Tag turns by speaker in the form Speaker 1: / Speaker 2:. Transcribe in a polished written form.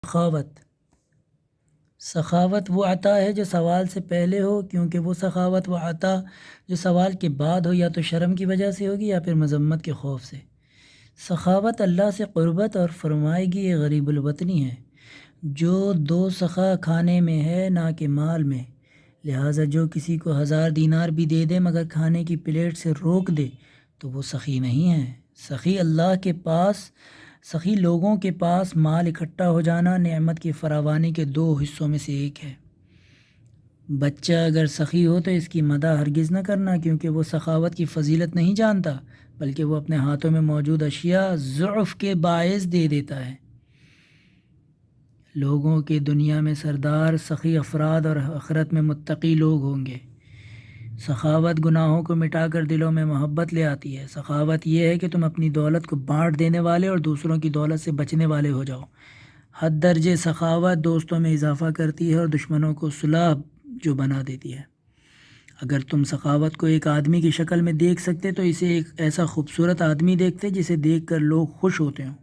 Speaker 1: سخاوت، سخاوت وہ عطا ہے جو سوال سے پہلے ہو، کیونکہ وہ سخاوت وہ عطا جو سوال کے بعد ہو یا تو شرم کی وجہ سے ہوگی یا پھر مذمت کے خوف سے۔ سخاوت اللہ سے قربت اور فرمائے گی یہ غریب الوطنی ہے، جو دو سخا کھانے میں ہے نہ کہ مال میں، لہٰذا جو کسی کو 1000 دینار بھی دے دے مگر کھانے کی پلیٹ سے روک دے تو وہ سخی نہیں ہے۔ سخی اللہ کے پاس، سخی لوگوں کے پاس مال اکٹھا ہو جانا نعمت کی فراوانی کے 2 حصوں میں سے ایک ہے۔ بچہ اگر سخی ہو تو اس کی مدح ہرگز نہ کرنا، کیونکہ وہ سخاوت کی فضیلت نہیں جانتا، بلکہ وہ اپنے ہاتھوں میں موجود اشیاء ضعف کے باعث دے دیتا ہے۔ لوگوں کے دنیا میں سردار سخی افراد اور آخرت میں متقی لوگ ہوں گے۔ سخاوت گناہوں کو مٹا کر دلوں میں محبت لے آتی ہے۔ سخاوت یہ ہے کہ تم اپنی دولت کو بانٹ دینے والے اور دوسروں کی دولت سے بچنے والے ہو جاؤ۔ حد درجے سخاوت دوستوں میں اضافہ کرتی ہے اور دشمنوں کو صلح جو بنا دیتی ہے۔ اگر تم سخاوت کو ایک آدمی کی شکل میں دیکھ سکتے تو اسے ایک ایسا خوبصورت آدمی دیکھتے جسے دیکھ کر لوگ خوش ہوتے ہوں۔